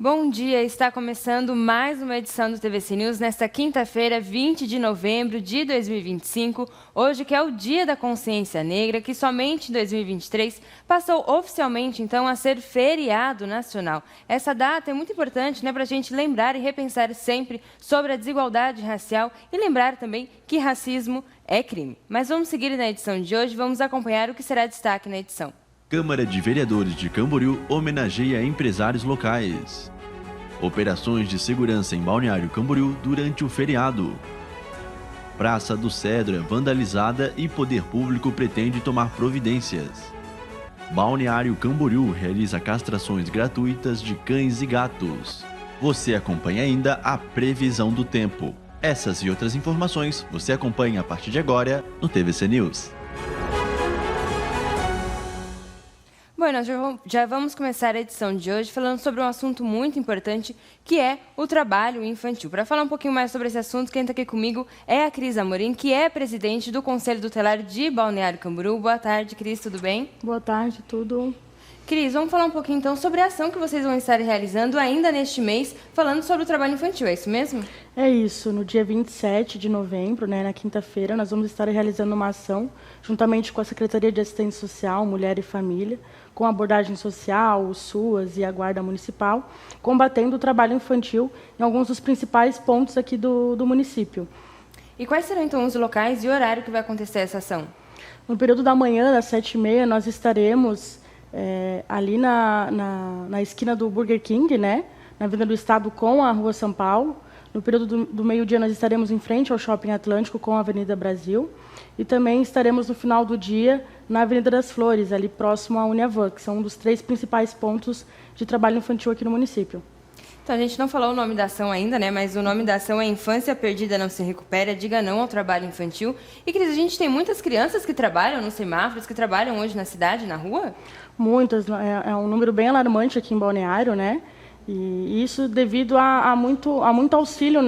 Bom dia, está começando mais uma edição do TVC News nesta quinta-feira, 20 de novembro de 2025, hoje que é o Dia da Consciência Negra, que somente em 2023 passou oficialmente então a ser feriado nacional. Essa data é muito importante, para a gente lembrar e repensar sempre sobre a desigualdade racial e lembrar também que racismo é crime. Mas vamos seguir na edição de hoje, vamos acompanhar o que será destaque na edição. Câmara de Vereadores de Camboriú homenageia empresários locais. Operações de segurança em Balneário Camboriú durante o feriado. Praça do Cedro é vandalizada e poder público pretende tomar providências. Balneário Camboriú realiza castrações gratuitas de cães e gatos. Você acompanha ainda a previsão do tempo. Essas e outras informações você acompanha a partir de agora no TVC News. Bom, nós já vamos começar a edição de hoje falando sobre um assunto muito importante, que é o trabalho infantil. Para falar um pouquinho mais sobre esse assunto, quem está aqui comigo é a Cris Amorim, que é presidente do Conselho Tutelar de Balneário Camboriú. Boa tarde, Cris, tudo bem? Boa tarde, tudo. Cris, vamos falar um pouquinho então sobre a ação que vocês vão estar realizando ainda neste mês, falando sobre o trabalho infantil, é isso mesmo? É isso, no dia 27 de novembro, na quinta-feira, nós vamos estar realizando uma ação, juntamente com a Secretaria de Assistência Social, Mulher e Família, com a abordagem social, o SUAS e a Guarda Municipal, combatendo o trabalho infantil em alguns dos principais pontos aqui do município. E quais serão então os locais e horário que vai acontecer essa ação? No período da manhã, às 7h30, nós estaremos ali na esquina do Burger King, na Avenida do Estado com a Rua São Paulo. No período do meio-dia, nós estaremos em frente ao Shopping Atlântico com a Avenida Brasil. E também estaremos no final do dia na Avenida das Flores, ali próximo à Uniavan, que são um dos 3 principais pontos de trabalho infantil aqui no município. Então, a gente não falou o nome da ação ainda, mas o nome da ação é Infância Perdida Não Se Recupera, Diga Não ao Trabalho Infantil. E, Cris, a gente tem muitas crianças que trabalham nos semáforos, que trabalham hoje na cidade, na rua? Muitas, é um número bem alarmante aqui em Balneário, E isso devido a muito auxílio,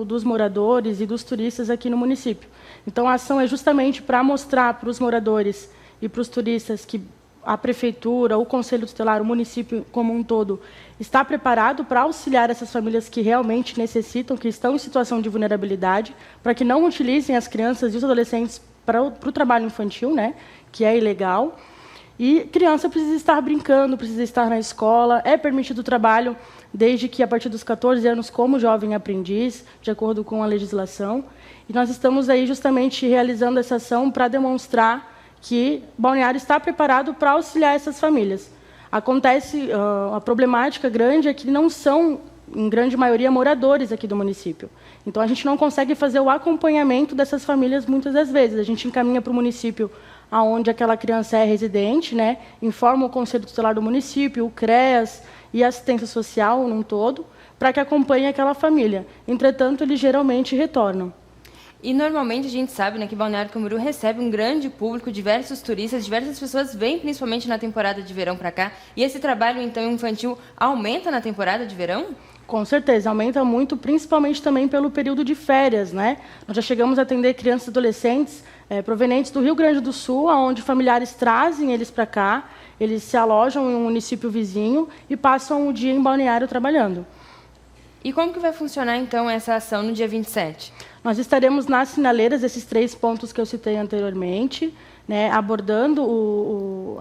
dos moradores e dos turistas aqui no município. Então, a ação é justamente para mostrar para os moradores e para os turistas que a Prefeitura, o Conselho Tutelar, o município como um todo, está preparado para auxiliar essas famílias que realmente necessitam, que estão em situação de vulnerabilidade, para que não utilizem as crianças e os adolescentes para o trabalho infantil, que é ilegal. E criança precisa estar brincando, precisa estar na escola, é permitido o trabalho desde que a partir dos 14 anos como jovem aprendiz, de acordo com a legislação. E nós estamos aí justamente realizando essa ação para demonstrar que Balneário está preparado para auxiliar essas famílias. Acontece, a problemática grande é que não são, em grande maioria, moradores aqui do município. Então, a gente não consegue fazer o acompanhamento dessas famílias muitas das vezes. A gente encaminha para o município aonde aquela criança é residente, informa o Conselho Tutelar do município, o CREAS e a assistência social num todo, para que acompanhe aquela família. Entretanto, eles geralmente retornam. E normalmente a gente sabe que Balneário Camboriú recebe um grande público, diversos turistas, diversas pessoas vêm principalmente na temporada de verão para cá. E esse trabalho então infantil aumenta na temporada de verão? Com certeza, aumenta muito, principalmente também pelo período de férias, Nós já chegamos a atender crianças e adolescentes provenientes do Rio Grande do Sul, onde familiares trazem eles para cá, eles se alojam em um município vizinho e passam o dia em Balneário trabalhando. E como que vai funcionar, então, essa ação no dia 27? Nós estaremos nas sinaleiras, esses 3 pontos que eu citei anteriormente, abordando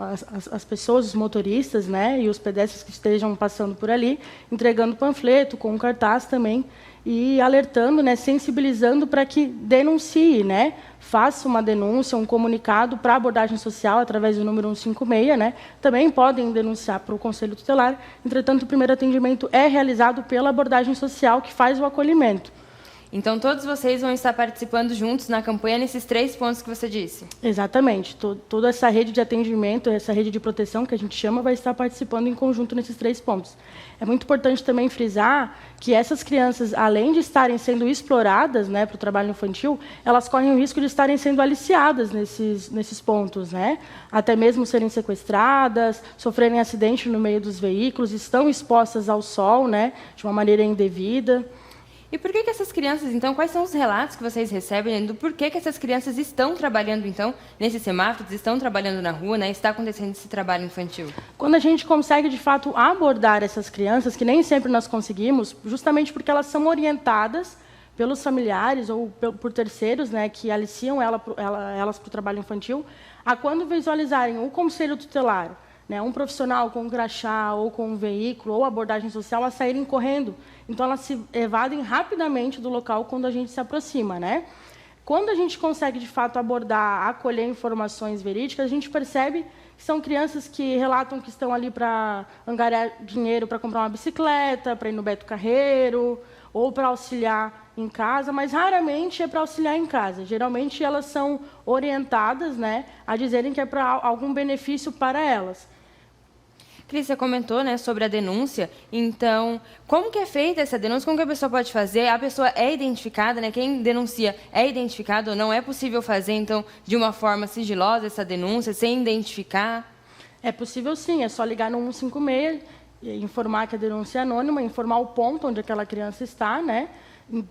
as pessoas, os motoristas, e os pedestres que estejam passando por ali, entregando panfleto, com um cartaz também, e alertando, sensibilizando para que denuncie, faça uma denúncia, um comunicado para a abordagem social através do número 156, Também podem denunciar para o Conselho Tutelar. Entretanto, o primeiro atendimento é realizado pela abordagem social, que faz o acolhimento. Então, todos vocês vão estar participando juntos na campanha nesses 3 pontos que você disse? Exatamente. Toda essa rede de atendimento, essa rede de proteção, que a gente chama, vai estar participando em conjunto nesses 3 pontos. É muito importante também frisar que essas crianças, além de estarem sendo exploradas para o trabalho infantil, elas correm o risco de estarem sendo aliciadas nesses pontos, Até mesmo serem sequestradas, sofrerem acidente no meio dos veículos, estão expostas ao sol, de uma maneira indevida. E por que essas crianças, então, quais são os relatos que vocês recebem do porquê que essas crianças estão trabalhando, então, nesses semáforos, estão trabalhando na rua, né? Está acontecendo esse trabalho infantil? Quando a gente consegue, de fato, abordar essas crianças, que nem sempre nós conseguimos, justamente porque elas são orientadas pelos familiares ou por terceiros, né, que aliciam elas para o trabalho infantil, a quando visualizarem o conselho tutelar, né, um profissional com um crachá ou com um veículo ou abordagem social, a saírem correndo. Então, elas se evadem rapidamente do local quando a gente se aproxima, né? Quando a gente consegue, de fato, abordar, acolher informações verídicas, a gente percebe que são crianças que relatam que estão ali para angariar dinheiro para comprar uma bicicleta, para ir no Beto Carreiro, ou para auxiliar em casa, mas raramente é para auxiliar em casa. Geralmente, elas são orientadas, né, a dizerem que é para algum benefício para elas. Cris, você comentou, né, sobre a denúncia. Então, como que é feita essa denúncia? Como que a pessoa pode fazer? A pessoa é identificada, né? Quem denuncia é identificado ou não? É possível fazer, então, de uma forma sigilosa essa denúncia, sem identificar? É possível, sim. É só ligar no 156, informar que a denúncia é anônima, informar o ponto onde aquela criança está, né?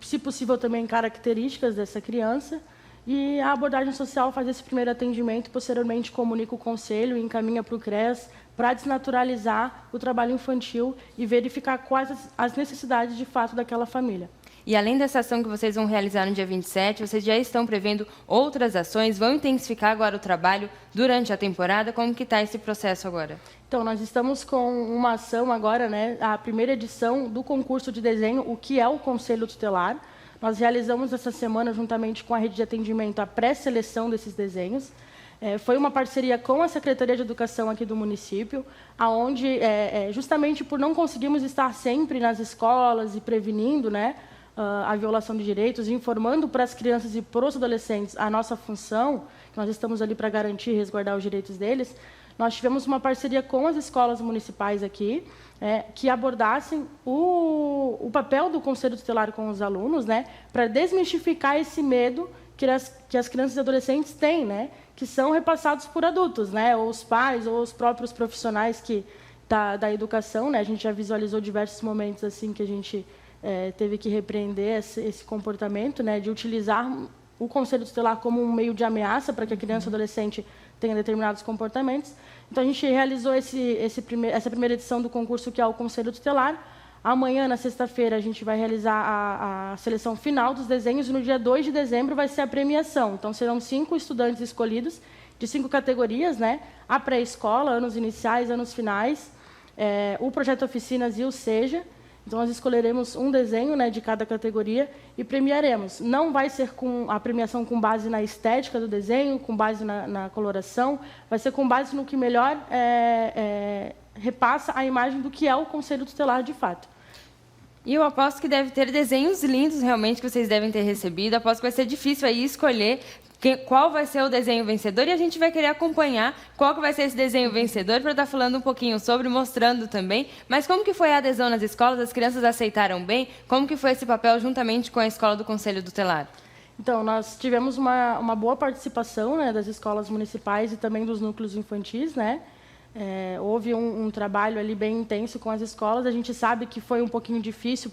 Se possível, também características dessa criança. E a abordagem social faz esse primeiro atendimento, posteriormente comunica o conselho e encaminha para o CRES para desnaturalizar o trabalho infantil e verificar quais as necessidades de fato daquela família. E além dessa ação que vocês vão realizar no dia 27, vocês já estão prevendo outras ações? Vão intensificar agora o trabalho durante a temporada? Como que está esse processo agora? Então, nós estamos com uma ação agora, né, a primeira edição do concurso de desenho, o que é o Conselho Tutelar. Nós realizamos essa semana, juntamente com a rede de atendimento, a pré-seleção desses desenhos. Foi uma parceria com a Secretaria de Educação aqui do município, onde, justamente por não conseguirmos estar sempre nas escolas e prevenindo, né, a violação de direitos, informando para as crianças e para os adolescentes a nossa função, que nós estamos ali para garantir e resguardar os direitos deles, nós tivemos uma parceria com as escolas municipais aqui, que abordassem o papel do Conselho Tutelar com os alunos, né, para desmistificar esse medo que as crianças e adolescentes têm, né, que são repassados por adultos, né, ou os pais, ou os próprios profissionais da educação. Né, a gente já visualizou diversos momentos assim que a gente teve que repreender esse comportamento, né, de utilizar o Conselho Tutelar como um meio de ameaça para que a criança e o adolescente tenha determinados comportamentos. Então, a gente realizou essa primeira edição do concurso, que é o Conselho Tutelar. Amanhã, na sexta-feira, a gente vai realizar a seleção final dos desenhos e no dia 2 de dezembro vai ser a premiação. Então, serão 5 estudantes escolhidos de 5 categorias, né? A pré-escola, anos iniciais, anos finais, o projeto oficinas e o SEJA. Então, nós escolheremos um desenho, né, de cada categoria e premiaremos. Não vai ser a premiação com base na estética do desenho, com base na coloração, vai ser com base no que melhor repassa a imagem do que é o Conselho Tutelar de fato. E eu aposto que deve ter desenhos lindos, realmente, que vocês devem ter recebido. Aposto que vai ser difícil aí escolher qual vai ser o desenho vencedor, e a gente vai querer acompanhar qual que vai ser esse desenho vencedor para estar falando um pouquinho sobre, mostrando também. Mas como que foi a adesão nas escolas? As crianças aceitaram bem? Como que foi esse papel juntamente com a escola do Conselho Tutelar? Então, nós tivemos uma boa participação, né, das escolas municipais e também dos núcleos infantis, né? Houve um trabalho ali bem intenso com as escolas. A gente sabe que foi um pouquinho difícil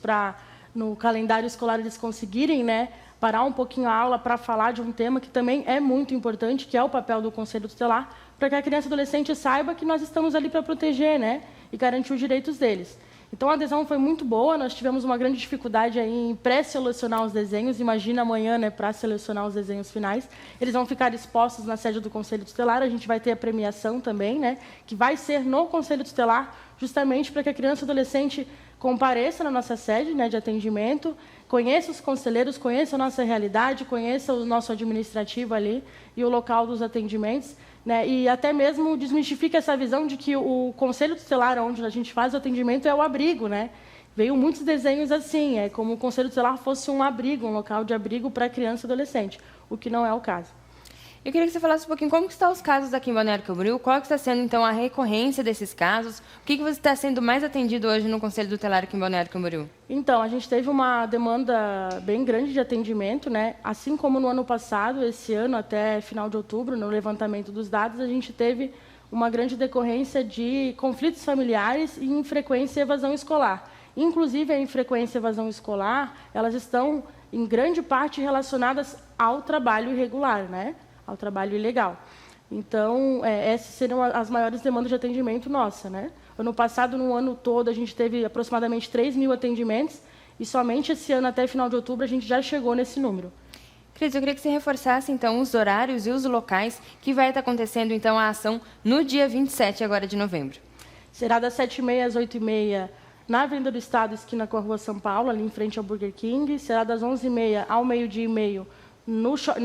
no calendário escolar eles conseguirem, né, parar um pouquinho a aula para falar de um tema que também é muito importante, que é o papel do Conselho Tutelar, para que a criança e adolescente saiba que nós estamos ali para proteger, né, e garantir os direitos deles. Então, a adesão foi muito boa. Nós tivemos uma grande dificuldade aí em pré-selecionar os desenhos. Imagina amanhã, né, para selecionar os desenhos finais. Eles vão ficar expostos na sede do Conselho Tutelar. A gente vai ter a premiação também, né, que vai ser no Conselho Tutelar, justamente para que a criança e adolescente compareça na nossa sede, né, de atendimento, conheça os conselheiros, conheça a nossa realidade, conheça o nosso administrativo ali e o local dos atendimentos, né, e até mesmo desmistifica essa visão de que o Conselho Tutelar, onde a gente faz o atendimento, é o abrigo, né? Veio muitos desenhos assim, como o Conselho Tutelar fosse um abrigo, um local de abrigo para criança e adolescente, o que não é o caso. Eu queria que você falasse um pouquinho como que estão os casos aqui em Balneário Camboriú, qual que está sendo, então, a recorrência desses casos, o que você está sendo mais atendido hoje no Conselho Tutelar aqui em Balneário Camboriú? Então, a gente teve uma demanda bem grande de atendimento, né? Assim como no ano passado, esse ano, até final de outubro, no levantamento dos dados, a gente teve uma grande decorrência de conflitos familiares e, em frequência, evasão escolar. inclusive a infrequência e evasão escolar, elas estão, em grande parte, relacionadas ao trabalho irregular, né? Ao trabalho ilegal. Então, essas seriam as maiores demandas de atendimento nossa, né? Ano passado, no ano todo, a gente teve aproximadamente 3.000 atendimentos e somente esse ano, até final de outubro, a gente já chegou nesse número. Cris, eu queria que você reforçasse, então, os horários e os locais que vai estar acontecendo, então, a ação no dia 27 agora de novembro. Será das 7h30 às 8h30 na Avenida do Estado, esquina com a Rua São Paulo, ali em frente ao Burger King. Será das 11h30 ao 12h30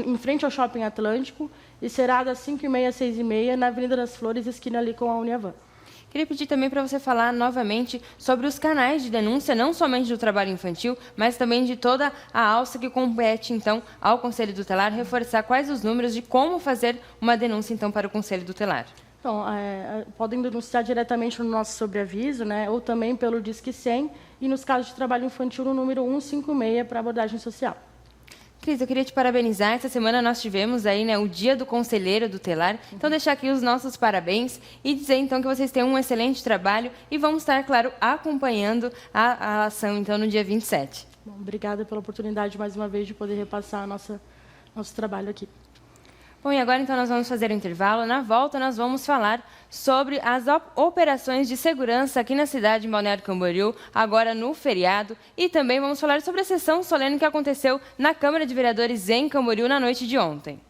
em frente ao Shopping Atlântico. E será das 5h30 às 6h30 na Avenida das Flores, esquina ali com a Uniavan. Queria pedir também para você falar novamente sobre os canais de denúncia, não somente do trabalho infantil, mas também de toda a alça que compete, então, ao Conselho Tutelar, reforçar quais os números de como fazer uma denúncia, então, para o Conselho Tutelar. Então, podem denunciar diretamente no nosso sobreaviso, né, ou também pelo Disque 100, e nos casos de trabalho infantil, no número 156, para abordagem social. Cris, eu queria te parabenizar. Essa semana nós tivemos aí, né, o Dia do Conselheiro Tutelar. Então, deixar aqui os nossos parabéns e dizer, então, que vocês têm um excelente trabalho e vamos estar, claro, acompanhando a ação, então, no dia 27. Bom, obrigada pela oportunidade, mais uma vez, de poder repassar nosso trabalho aqui. Bom, e agora, então, nós vamos fazer um intervalo. Na volta, nós vamos falar sobre as operações de segurança aqui na cidade de Balneário Camboriú, agora no feriado. E também vamos falar sobre a sessão solene que aconteceu na Câmara de Vereadores em Camboriú na noite de ontem.